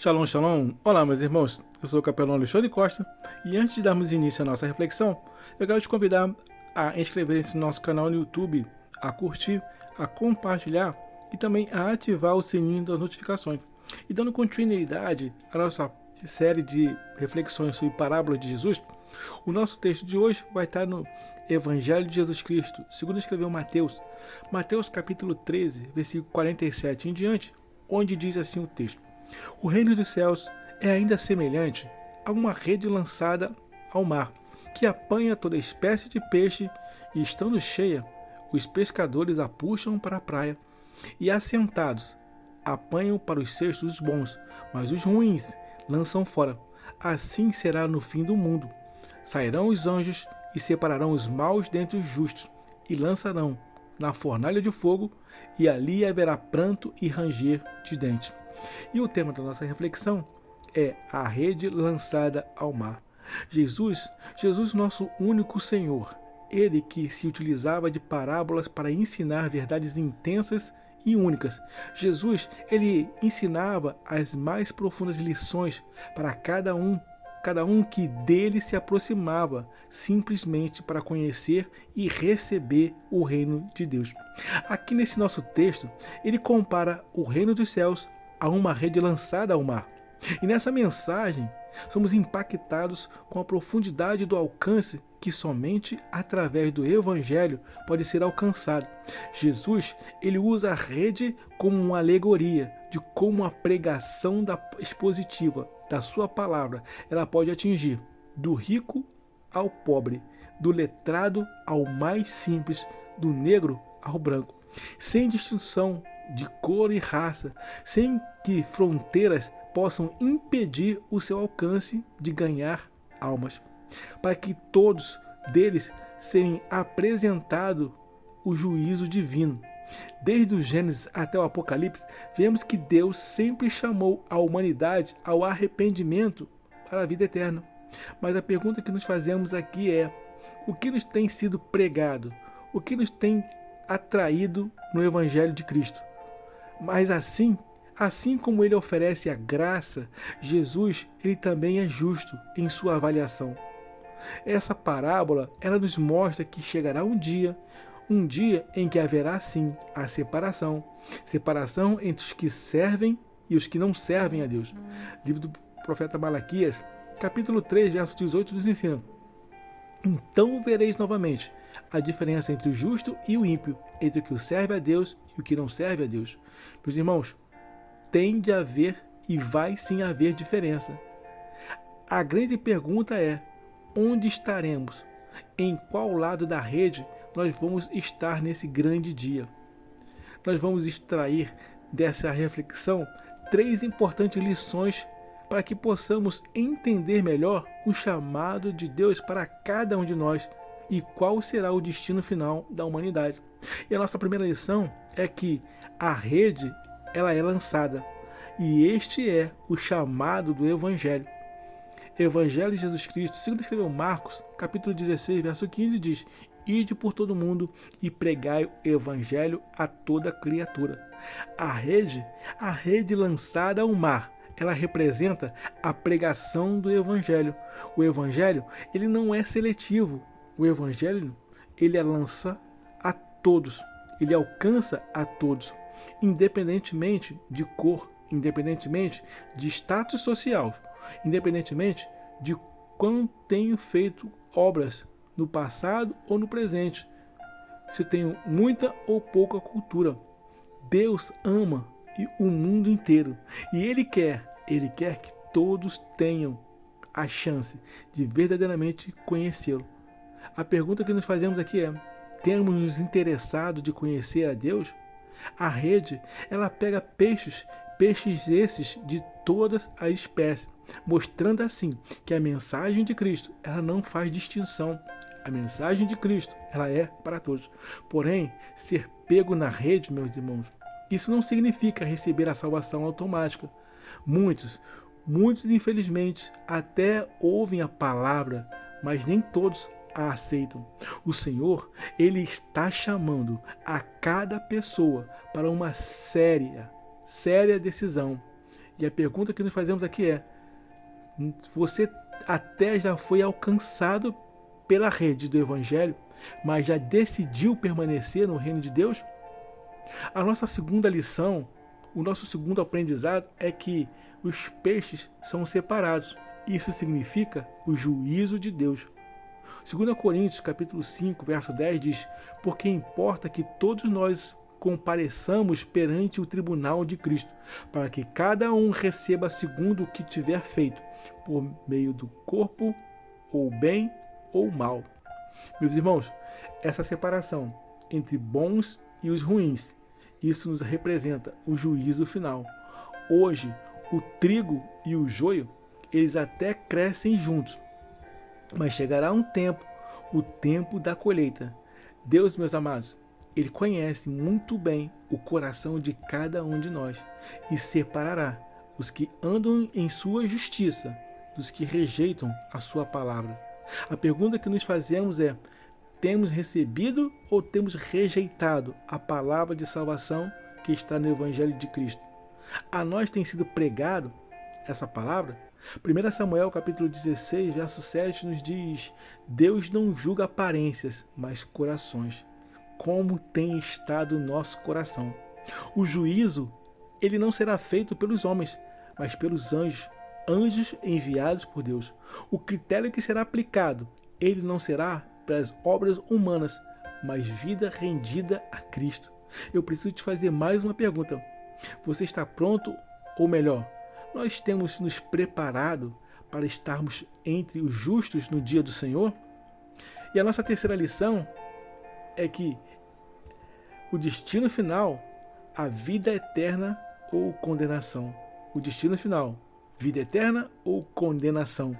Shalom, shalom. Olá, meus irmãos. Eu sou o capelão Alexandre Costa e antes de darmos início à nossa reflexão, eu quero te convidar a inscrever-se no nosso canal no YouTube, a curtir, a compartilhar e também a ativar o sininho das notificações. E dando continuidade à nossa série de reflexões sobre parábolas de Jesus, o nosso texto de hoje vai estar no Evangelho de Jesus Cristo, segundo escreveu Mateus. Mateus capítulo 13, versículo 47 em diante, onde diz assim o texto: O reino dos céus é ainda semelhante a uma rede lançada ao mar, que apanha toda espécie de peixe, e estando cheia, os pescadores a puxam para a praia, e assentados, apanham para os cestos os bons, mas os ruins lançam fora. Assim será no fim do mundo. Sairão os anjos e separarão os maus dentre os justos, e lançarão na fornalha de fogo, e ali haverá pranto e ranger de dentes. E o tema da nossa reflexão é a rede lançada ao mar. Jesus, nosso único Senhor, ele que se utilizava de parábolas para ensinar verdades intensas e únicas. Jesus, ele ensinava as mais profundas lições para cada um que dele se aproximava, simplesmente para conhecer e receber o reino de Deus. Aqui nesse nosso texto, ele compara o reino dos céus a uma rede lançada ao mar. E nessa mensagem, somos impactados com a profundidade do alcance que somente através do Evangelho pode ser alcançado. Jesus, ele usa a rede como uma alegoria de como a pregação expositiva da sua palavra ela pode atingir do rico ao pobre, do letrado ao mais simples, do negro ao branco, sem distinção de cor e raça, sem que fronteiras possam impedir o seu alcance de ganhar almas, para que todos deles serem apresentado o juízo divino. Desde o Gênesis até o Apocalipse, vemos que Deus sempre chamou a humanidade ao arrependimento para a vida eterna. Mas a pergunta que nos fazemos aqui é: o que nos tem sido pregado? O que nos tem atraído no Evangelho de Cristo? Mas assim como ele oferece a graça, Jesus ele também é justo em sua avaliação. Essa parábola ela nos mostra que chegará um dia em que haverá sim a separação entre os que servem e os que não servem a Deus. Livro do profeta Malaquias, capítulo 3, verso 18, nos ensina: Então vereis novamente a diferença entre o justo e o ímpio, entre o que serve a Deus e o que não serve a Deus. Meus irmãos, tem de haver e vai sim haver diferença. A grande pergunta é: onde estaremos? Em qual lado da rede nós vamos estar nesse grande dia? Nós vamos extrair dessa reflexão 3 importantes lições para que possamos entender melhor o chamado de Deus para cada um de nós e qual será o destino final da humanidade. E a nossa primeira lição é que a rede ela é lançada, e este é o chamado do Evangelho. Evangelho de Jesus Cristo, segundo escreveu Marcos, capítulo 16, verso 15, diz: Ide por todo mundo e pregai o Evangelho a toda criatura. A rede lançada ao mar, ela representa a pregação do Evangelho. O Evangelho, ele não é seletivo. O Evangelho, ele lança a todos, ele alcança a todos, independentemente de cor, independentemente de status social, independentemente de quando tenho feito obras no passado ou no presente, se tenho muita ou pouca cultura. Deus ama o mundo inteiro e Ele quer que todos tenham a chance de verdadeiramente conhecê-lo. A pergunta que nos fazemos aqui é: temos nos interessado de conhecer a Deus? A rede, ela pega peixes esses de todas as espécies, mostrando assim que a mensagem de Cristo, ela não faz distinção. A mensagem de Cristo, ela é para todos. Porém, ser pego na rede, meus irmãos, isso não significa receber a salvação automática. Muitos, infelizmente, até ouvem a palavra, mas nem todos a aceitam. O Senhor, ele está chamando a cada pessoa para uma séria decisão E a pergunta que nos fazemos aqui é: você até já foi alcançado pela rede do Evangelho, mas já decidiu permanecer no reino de Deus? A nossa segunda lição, o nosso segundo aprendizado é que os peixes são separados. Isso significa o juízo de Deus. 2 Coríntios capítulo 5, verso 10 diz: porque importa que todos nós compareçamos perante o tribunal de Cristo, para que cada um receba segundo o que tiver feito, por meio do corpo, ou bem ou mal. Meus irmãos, essa separação entre bons e os ruins, isso nos representa o juízo final. Hoje, o trigo e o joio, eles até crescem juntos, mas chegará um tempo, o tempo da colheita. Deus, meus amados, Ele conhece muito bem o coração de cada um de nós e separará os que andam em sua justiça dos que rejeitam a sua palavra. A pergunta que nos fazemos é: temos recebido ou temos rejeitado a palavra de salvação que está no Evangelho de Cristo? A nós tem sido pregado essa palavra? 1 Samuel capítulo 16, verso 7 nos diz: Deus não julga aparências, mas corações. Como tem estado o nosso coração? O juízo, ele não será feito pelos homens, mas pelos anjos, anjos enviados por Deus. O critério que será aplicado, ele não será pelas obras humanas, mas vida rendida a Cristo. Eu preciso te fazer mais uma pergunta. Você está pronto? Ou melhor, nós temos nos preparado para estarmos entre os justos no dia do Senhor? E a nossa terceira lição é que o destino final, a vida eterna ou condenação. O destino final, vida eterna ou condenação.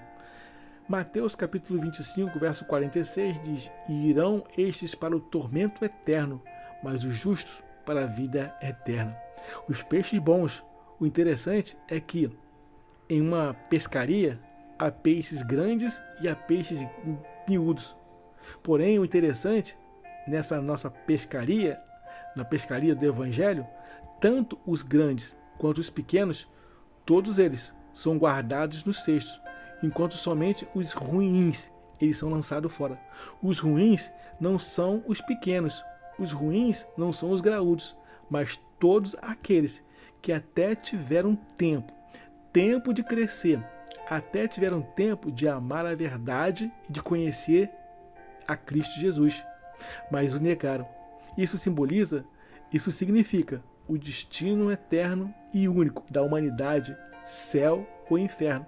Mateus capítulo 25, verso 46 diz: e irão estes para o tormento eterno, mas os justos para a vida eterna. Os peixes bons. O interessante é que em uma pescaria há peixes grandes e há peixes miúdos. Porém, o interessante nessa nossa pescaria, na pescaria do Evangelho, tanto os grandes quanto os pequenos, todos eles são guardados nos cestos, enquanto somente os ruins eles são lançados fora. Os ruins não são os pequenos, os ruins não são os graúdos, mas todos aqueles que até tiveram tempo de crescer, até tiveram tempo de amar a verdade e de conhecer a Cristo Jesus, mas o negaram. Isso significa o destino eterno e único da humanidade, céu ou inferno.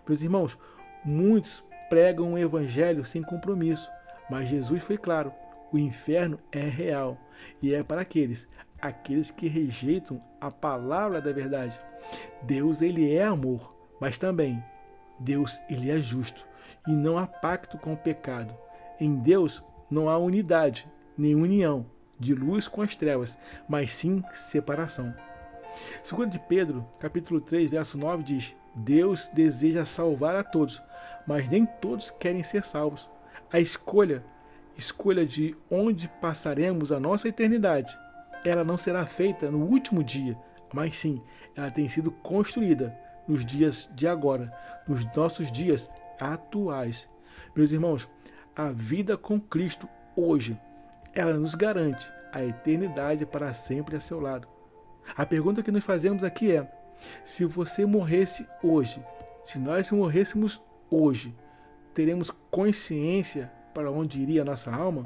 Meus irmãos, muitos pregam o evangelho sem compromisso, mas Jesus foi claro: o inferno é real e é para aqueles que rejeitam a palavra da verdade. Deus, ele é amor, mas também Deus, ele é justo e não há pacto com o pecado. Em Deus não há unidade, nem união de luz com as trevas, mas sim separação. 2 de Pedro, capítulo 3, verso 9 diz: Deus deseja salvar a todos, mas nem todos querem ser salvos. A escolha de onde passaremos a nossa eternidade, ela não será feita no último dia, mas sim, ela tem sido construída nos dias de agora, nos nossos dias atuais. Meus irmãos, a vida com Cristo hoje, ela nos garante a eternidade para sempre a seu lado. A pergunta que nos fazemos aqui é: se você morresse hoje, se nós morrêssemos hoje, teremos consciência para onde iria a nossa alma?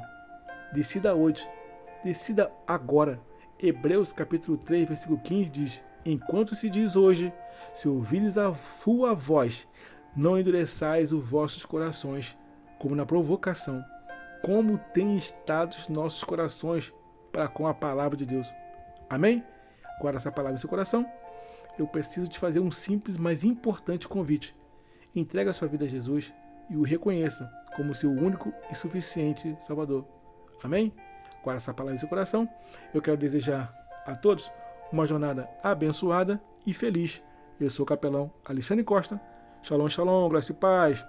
Decida hoje, decida agora. Hebreus capítulo 3, versículo 15 diz: enquanto se diz hoje, se ouvires a sua voz, não endureçais os vossos corações, como na provocação. Como têm estado os nossos corações para com a palavra de Deus? Amém? Guarda essa palavra em seu coração. Eu preciso te fazer um simples, mas importante convite. Entregue a sua vida a Jesus e o reconheça como seu único e suficiente Salvador. Amém? Guarda essa palavra em seu coração. Eu quero desejar a todos uma jornada abençoada e feliz. Eu sou o capelão Alexandre Costa. Shalom, shalom, graça e paz.